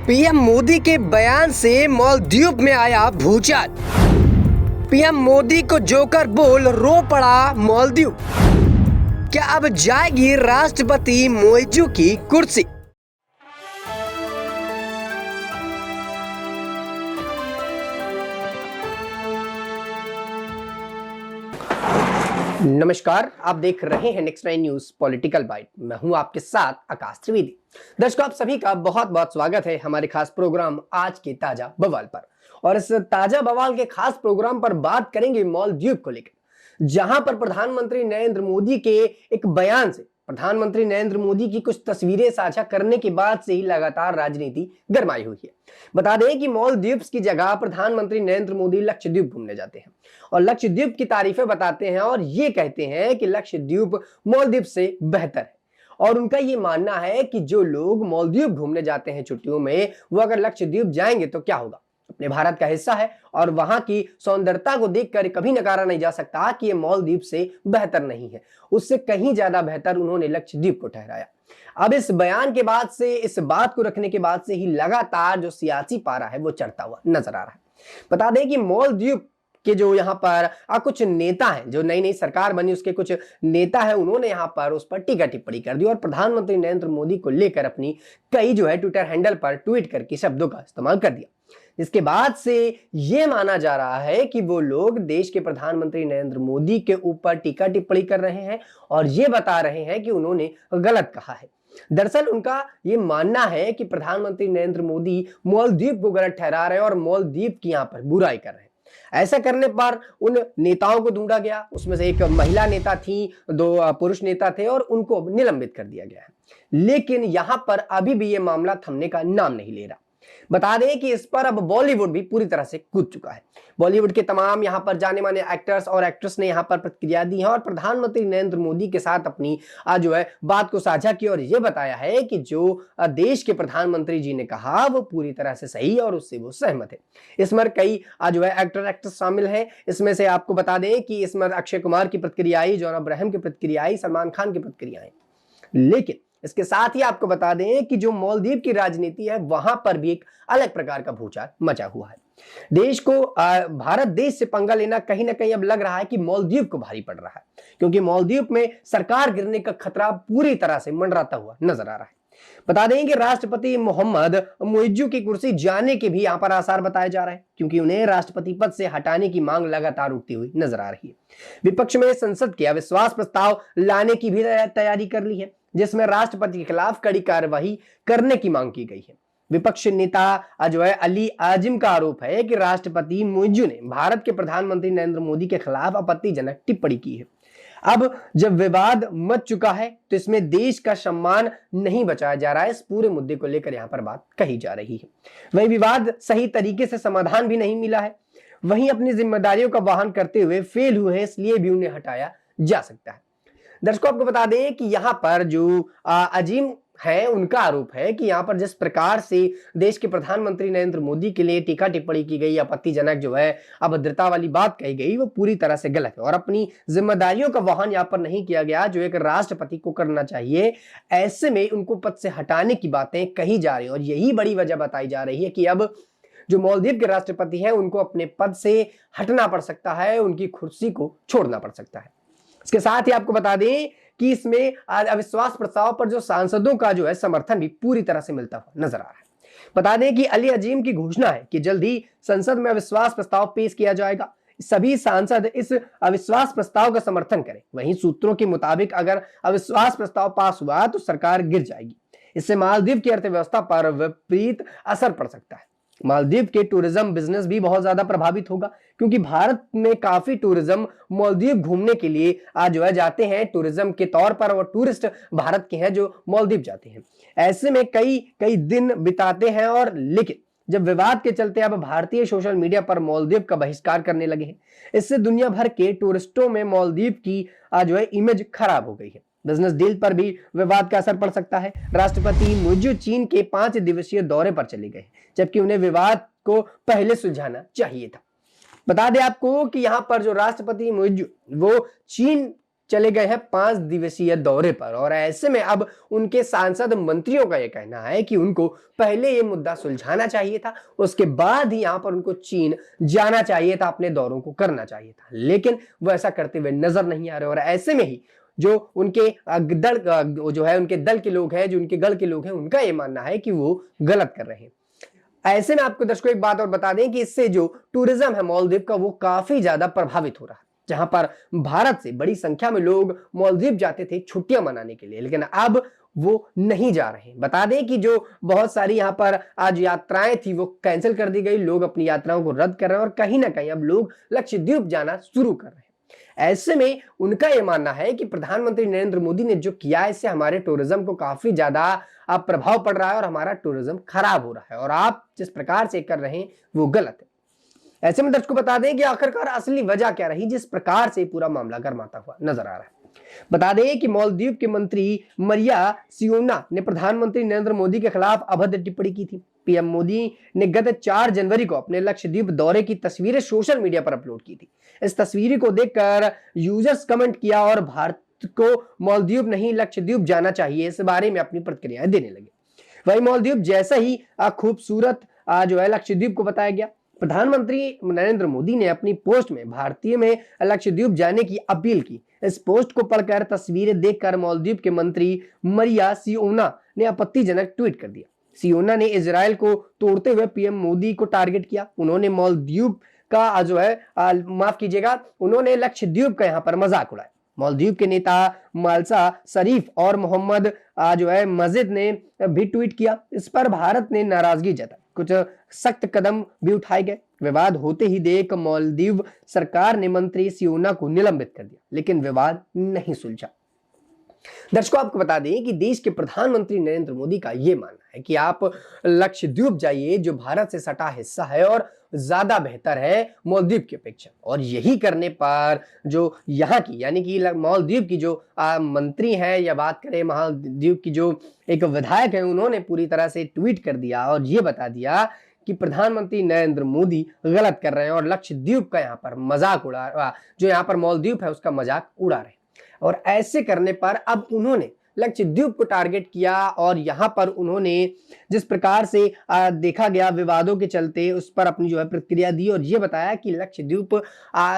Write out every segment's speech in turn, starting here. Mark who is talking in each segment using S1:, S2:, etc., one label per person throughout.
S1: PM Modi के बयान से मालदीव में आया भूचाल। पीएम मोदी को जोकर बोल रो पड़ा मालदीव। क्या अब जाएगी राष्ट्रपति मोइजू की कुर्सी? नमस्कार, आप देख रहे हैं नेक्स्ट 9 न्यूज पॉलिटिकल बाइट। मैं हूं आपके साथ आकाश त्रिवेदी। दर्शकों, आप सभी का बहुत बहुत स्वागत है हमारे खास प्रोग्राम आज के ताजा बवाल पर। और इस ताजा बवाल के खास प्रोग्राम पर बात करेंगे मालदीव को लेकर, जहां पर प्रधानमंत्री नरेंद्र मोदी के एक बयान से प्रधानमंत्री नरेंद्र मोदी की कुछ तस्वीरें साझा करने के बाद से ही लगातार राजनीति गरमाई हुई है। बता दें कि मालदीव की जगह प्रधानमंत्री नरेंद्र मोदी लक्षद्वीप घूमने जाते हैं और लक्षद्वीप की तारीफें बताते हैं और ये कहते हैं कि लक्षद्वीप मालदीव से बेहतर है। और उनका ये मानना है कि जो लोग मालदीव घूमने जाते हैं छुट्टियों में, वो अगर लक्षद्वीप जाएंगे तो क्या होगा, अपने भारत का हिस्सा है और वहां की सौंदर्यता को देखकर कभी नकारा नहीं जा सकता कि ये मालदीव से बेहतर नहीं है। उससे कहीं ज्यादा बेहतर उन्होंने लक्षद्वीप को ठहराया। अब इस बयान के बाद से, इस बात को रखने के बाद से ही लगातार जो सियासी पारा है वो चढ़ता हुआ नजर आ रहा है। बता दें कि मालदीव के जो यहाँ पर कुछ नेता हैं, जो नई नई सरकार बनी उसके कुछ नेता हैं, उन्होंने यहाँ पर उस पर टीका टिप्पणी कर दी और प्रधानमंत्री नरेंद्र मोदी को लेकर अपनी कई जो है ट्विटर हैंडल पर ट्वीट करके शब्दों का इस्तेमाल कर दिया। इसके बाद से ये माना जा रहा है कि वो लोग देश के प्रधानमंत्री नरेंद्र मोदी के ऊपर टीका टिप्पणी कर रहे हैं और ये बता रहे हैं कि उन्होंने गलत कहा है। दरअसल उनका ये मानना है कि प्रधानमंत्री नरेंद्र मोदी मालदीव को गलत ठहरा रहे हैं और मालदीव की यहाँ पर बुराई कर रहे हैं। ऐसा करने पर उन नेताओं को ढूंढा गया, उसमें से एक महिला नेता थी, 2 पुरुष नेता थे और उनको निलंबित कर दिया गया है। लेकिन यहां पर अभी भी यह मामला थमने का नाम नहीं ले रहा। बता दें कि इस पर अब बॉलीवुड भी पूरी तरह से कूद चुका है। बॉलीवुड के तमाम यहां पर जाने माने एक्टर्स और एक्ट्रेस ने यहां पर प्रतिक्रिया दी है और प्रधानमंत्री नरेंद्र मोदी के साथ अपनी जो है बात को साझा की और यह बताया है कि जो देश के प्रधानमंत्री जी ने कहा वो पूरी तरह से सही और उससे वो सहमत है। इसमें कई जो है एक्टर एक्ट्रेस शामिल हैं। इसमें से आपको बता दें कि इसमें अक्षय कुमार की प्रतिक्रिया आई, जॉन अब्राहम की प्रतिक्रिया आई, सलमान खान की प्रतिक्रिया आई। लेकिन इसके साथ ही आपको बता दें कि जो मालदीव की राजनीति है वहां पर भी एक अलग प्रकार का भूचाल मचा हुआ है। देश को भारत देश से पंगा लेना कहीं ना कहीं अब लग रहा है कि मालदीव को भारी पड़ रहा है, क्योंकि मालदीव में सरकार गिरने का खतरा पूरी तरह से मंडराता हुआ नजर आ रहा है। बता दें कि राष्ट्रपति मोहम्मद मोइजू की कुर्सी जाने के भी यहां पर आसार बताए जा रहे हैं, क्योंकि उन्हें राष्ट्रपति पद से हटाने की मांग लगातार उठती हुई नजर आ रही है। विपक्ष में संसद के अविश्वास प्रस्ताव लाने की भी तैयारी कर ली है, जिसमें राष्ट्रपति के खिलाफ कड़ी कार्रवाई करने की मांग की गई है। विपक्ष नेता जो है अली आजिम का आरोप है कि राष्ट्रपति मोइजू ने भारत के प्रधानमंत्री नरेंद्र मोदी के खिलाफ आपत्तिजनक टिप्पणी की है। अब जब विवाद मच चुका है तो इसमें देश का सम्मान नहीं बचाया जा रहा है। इस पूरे मुद्दे को लेकर यहां पर बात कही जा रही है। वही विवाद सही तरीके से समाधान भी नहीं मिला है, वहीं अपनी जिम्मेदारियों का वहन करते हुए फेल हुए हैं, इसलिए भी उन्हें हटाया जा सकता है। दर्शकों, आपको बता दें कि यहाँ पर जो अजीम है, उनका आरोप है कि यहाँ पर जिस प्रकार से देश के प्रधानमंत्री नरेंद्र मोदी के लिए टीका टिप्पणी की गई, आपत्तिजनक जो है अभद्रता वाली बात कही गई, वो पूरी तरह से गलत है और अपनी जिम्मेदारियों का वहन यहाँ पर नहीं किया गया जो एक राष्ट्रपति को करना चाहिए। ऐसे में उनको पद से हटाने की बातें कही जा रही है और यही बड़ी वजह बताई जा रही है कि अब जो मालदीव के राष्ट्रपति हैं उनको अपने पद से हटना पड़ सकता है, उनकी कुर्सी को छोड़ना पड़ सकता है। इसके साथ ही आपको बता दें कि इसमें अविश्वास प्रस्ताव पर जो सांसदों का जो है समर्थन भी पूरी तरह से मिलता हुआ नजर आ रहा है। बता दें कि अली अजीम की घोषणा है कि जल्द ही संसद में अविश्वास प्रस्ताव पेश किया जाएगा, सभी सांसद इस अविश्वास प्रस्ताव का समर्थन करें। वहीं सूत्रों के मुताबिक अगर अविश्वास प्रस्ताव पास हुआ तो सरकार गिर जाएगी। इससे मालदीव की अर्थव्यवस्था पर विपरीत असर पड़ सकता है। मालदीव के टूरिज्म बिजनेस भी बहुत ज्यादा प्रभावित होगा, क्योंकि भारत में काफी टूरिज्म मालदीव घूमने के लिए जो है जाते हैं टूरिज्म के तौर पर, और टूरिस्ट भारत के हैं जो मालदीव जाते हैं। ऐसे में कई दिन बिताते हैं और लेकिन जब विवाद के चलते अब भारतीय सोशल मीडिया पर मालदीव का बहिष्कार करने लगे हैं, इससे दुनिया भर के टूरिस्टों में मालदीव की जो है इमेज खराब हो गई है। बिजनेस डील पर भी विवाद का असर पड़ सकता है। राष्ट्रपति मोइजू चीन के 5 दिवसीय दौरे पर चले गए, जबकि उन्हें विवाद को पहले सुलझाना चाहिए था। बता दें आपको कि यहाँ पर जो राष्ट्रपति मोइजू वो चीन चले गए हैं 5 दिवसीय दौरे पर। और ऐसे में अब उनके सांसद मंत्रियों का यह कहना है कि उनको पहले ये मुद्दा सुलझाना चाहिए था, उसके बाद ही यहां पर उनको चीन जाना चाहिए था, अपने दौरों को करना चाहिए था, लेकिन वो ऐसा करते हुए नजर नहीं आ रहे। और ऐसे में ही जो उनके दल जो है उनके दल के लोग हैं, जो उनके गढ़ के लोग हैं, उनका यह मानना है कि वो गलत कर रहे हैं। ऐसे में आपको दर्शकों एक बात और बता दें कि इससे जो टूरिज्म है मालदीव का, वो काफी ज्यादा प्रभावित हो रहा है। जहां पर भारत से बड़ी संख्या में लोग मालदीव जाते थे छुट्टियां मनाने के लिए, लेकिन अब वो नहीं जा रहे। बता दें कि जो बहुत सारी यहां पर आज यात्राएं थी वो कैंसिल कर दी गई, लोग अपनी यात्राओं को रद्द कर रहे हैं और कहीं ना कहीं अब लोग लक्षद्वीप जाना शुरू कर रहे हैं। ऐसे में उनका यह मानना है कि प्रधानमंत्री नरेंद्र मोदी ने जो किया है, इससे हमारे टूरिज्म को काफी ज्यादा अब प्रभाव पड़ रहा है और हमारा टूरिज्म खराब हो रहा है, और आप जिस प्रकार से कर रहे हैं वो गलत है। ऐसे में दर्शकों बता दें कि आखिरकार असली वजह क्या रही जिस प्रकार से पूरा मामला गर्माता हुआ नजर आ रहा है। बता दें कि मालदीव के मंत्री मरिया सियोना ने प्रधानमंत्री नरेंद्र मोदी के खिलाफ अभद्र टिप्पणी की थी। पीएम मोदी ने गत 4 जनवरी को अपने लक्षद्वीप दौरे की तस्वीरें सोशल मीडिया पर अपलोड की थी। इस तस्वीर को देखकर यूजर्स कमेंट किया और भारत को मालदीव नहीं लक्षद्वीप जाना चाहिए, इस बारे में अपनी प्रतिक्रियाएं देने लगे। वही मालदीव जैसा ही खूबसूरत जो है लक्षद्वीप को बताया गया। प्रधानमंत्री नरेंद्र मोदी ने अपनी पोस्ट में भारतीय में लक्षद्वीप जाने की अपील की। इस पोस्ट को पढ़कर तस्वीरें देखकर मालदीव के मंत्री मरिया सियोना ने आपत्तिजनक ट्वीट कर दिया। सियोना ने इजराइल को तोड़ते हुए पीएम मोदी को टारगेट किया। उन्होंने मालदीव का जो है माफ कीजिएगा, उन्होंने लक्षद्वीप का यहां पर मजाक उड़ाया। मालदीव के नेता मालसा शरीफ और मोहम्मद जो है मजिद ने भी ट्वीट किया। इस पर भारत ने नाराजगी जताई, कुछ सख्त कदम भी उठाए गए। विवाद होते ही देख मालदीव सरकार ने मंत्री सियोना को निलंबित कर दिया, लेकिन विवाद नहीं सुलझा। दर्शकों आपको बता दें कि देश के प्रधानमंत्री नरेंद्र मोदी का यह मानना है कि आप लक्षद्वीप जाइए, जो भारत से सटा हिस्सा है और ज्यादा बेहतर है मालदीव की अपेक्षा। और यही करने पर जो यहाँ की यानी कि मालदीव की जो मंत्री हैं, या बात करें मालदीव की जो एक विधायक है, उन्होंने पूरी तरह से ट्वीट कर दिया और ये बता दिया कि प्रधानमंत्री नरेंद्र मोदी गलत कर रहे हैं और लक्षद्वीप का यहाँ पर मजाक जो यहाँ पर मालदीव है उसका मजाक उड़ा रहे हैं। और ऐसे करने पर अब उन्होंने लक्षद्वीप को टारगेट किया और यहां पर उन्होंने जिस प्रकार से देखा गया विवादों के चलते उस पर अपनी जो है प्रतिक्रिया दी और ये बताया कि लक्षद्वीप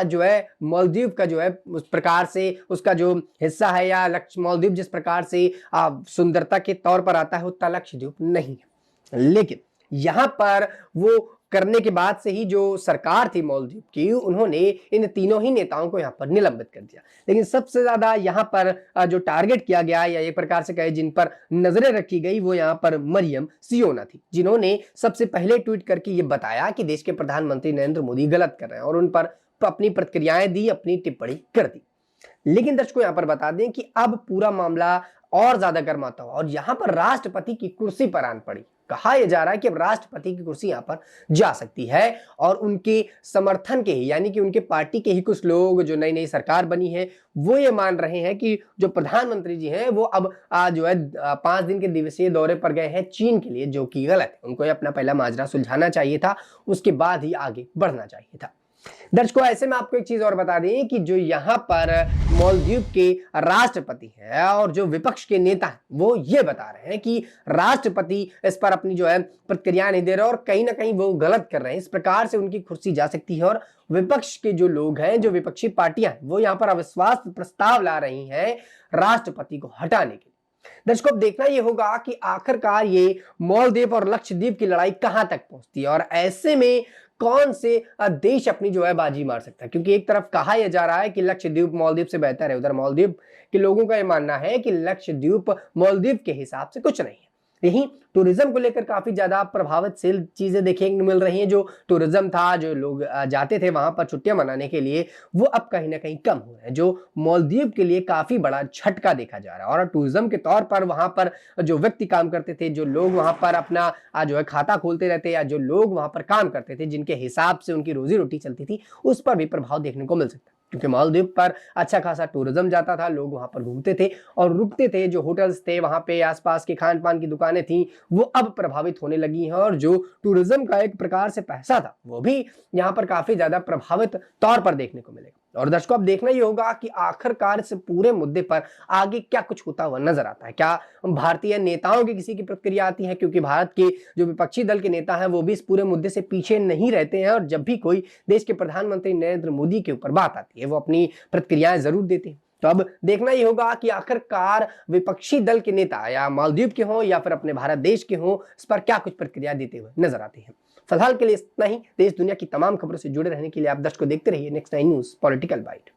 S1: जो है मालदीव का जो है उस प्रकार से उसका जो हिस्सा है, या मालदीव जिस प्रकार से सुंदरता के तौर पर आता है उतना लक्षद्वीप नहीं है। लेकिन यहां पर वो करने के बाद से ही जो सरकार थी मालदीव की, उन्होंने इन तीनों ही नेताओं को यहाँ पर निलंबित कर दिया। लेकिन सबसे ज्यादा यहाँ पर जो टारगेट किया गया या एक प्रकार से कहे जिन पर नजरें रखी गई, वो यहाँ पर मरियम सियोना थी, जिन्होंने सबसे पहले ट्वीट करके ये बताया कि देश के प्रधानमंत्री नरेंद्र मोदी गलत कर रहे हैं और उन पर अपनी प्रतिक्रियाएं दी, अपनी टिप्पणी कर दी। लेकिन दर्शकों यहाँ पर बता दें कि अब पूरा मामला और ज्यादा गर्माता हुआ और यहाँ पर राष्ट्रपति की कुर्सी पर आन पड़ी। कहा यह जा रहा है कि अब राष्ट्रपति की कुर्सी यहां पर जा सकती है और उनके समर्थन के ही यानी कि उनके पार्टी के ही कुछ लोग, जो नई नई सरकार बनी है, वो ये मान रहे हैं कि जो प्रधानमंत्री जी हैं वो अब जो है 5 दिन के दिवसीय दौरे पर गए हैं चीन के लिए, जो कि गलत है। उनको अपना पहला माजरा सुलझाना चाहिए था, उसके बाद ही आगे बढ़ना चाहिए था। दर्शकों ऐसे में आपको एक चीज और बता दें कि जो यहाँ पर मालदीव के राष्ट्रपति है और जो विपक्ष के नेता हैं, वो ये बता रहे हैं कि राष्ट्रपति इस पर अपनी जो है प्रतिक्रिया नहीं दे रहे और कहीं ना कहीं वो गलत कर रहे हैं। इस प्रकार से उनकी कुर्सी जा सकती है और विपक्ष के जो लोग हैं, जो विपक्षी पार्टियां हैं, वो यहाँ पर अविश्वास प्रस्ताव ला रही हैं राष्ट्रपति को हटाने के लिए। दर्शकों अब देखना यह होगा कि आखिरकार ये मालदीव और लक्षद्वीप की लड़ाई कहां तक पहुंचती है और ऐसे में कौन से देश अपनी जो है बाजी मार सकता है। क्योंकि एक तरफ कहा यह जा रहा है कि लक्षद्वीप मालदीव से बेहतर है, उधर मालदीव के लोगों का यह मानना है कि लक्षद्वीप मालदीव के हिसाब से कुछ नहीं है। यही टूरिज्म को लेकर काफी ज्यादा प्रभावितशील चीजें देखने को मिल रही हैं। जो टूरिज्म था, जो लोग जाते थे वहां पर छुट्टियां मनाने के लिए, वो अब कहीं ना कहीं कम हो रहा है, जो मालदीव के लिए काफी बड़ा झटका देखा जा रहा है। और टूरिज्म के तौर पर वहां पर जो व्यक्ति काम करते थे, जो लोग वहां पर अपना जो है खाता खोलते रहते, या जो लोग वहां पर काम करते थे, जिनके हिसाब से उनकी रोजी रोटी चलती थी, उस पर भी प्रभाव देखने को मिल सकता है। क्योंकि मालदीव पर अच्छा खासा टूरिज्म जाता था, लोग वहां पर घूमते थे और रुकते थे, जो होटल्स थे वहां पे आसपास के खान पान की दुकानें थी, वो अब प्रभावित होने लगी हैं और जो टूरिज्म का एक प्रकार से पैसा था, वो भी यहाँ पर काफी ज्यादा प्रभावित तौर पर देखने को मिलेगा। और दर्शकों अब देखना ही होगा कि आखिरकार इस पूरे मुद्दे पर आगे क्या कुछ होता हुआ नजर आता है। क्या भारतीय नेताओं की किसी की प्रतिक्रिया आती है, क्योंकि भारत के जो विपक्षी दल के नेता हैं वो भी इस पूरे मुद्दे से पीछे नहीं रहते हैं, और जब भी कोई देश के प्रधानमंत्री नरेंद्र मोदी के ऊपर बात आती है वो अपनी प्रतिक्रियाएं जरूर देते हैं। तो अब देखना ही होगा कि आखिरकार विपक्षी दल के नेता या मालदीव के हों या फिर अपने भारत देश के हों, इस पर क्या कुछ प्रतिक्रिया देते हुए नजर आते हैं। फिलहाल के लिए इतना ही। देश दुनिया की तमाम खबरों से जुड़े रहने के लिए आप दर्शक को देखते रहिए नेक्स्ट 9 न्यूज पॉलिटिकल बाइट।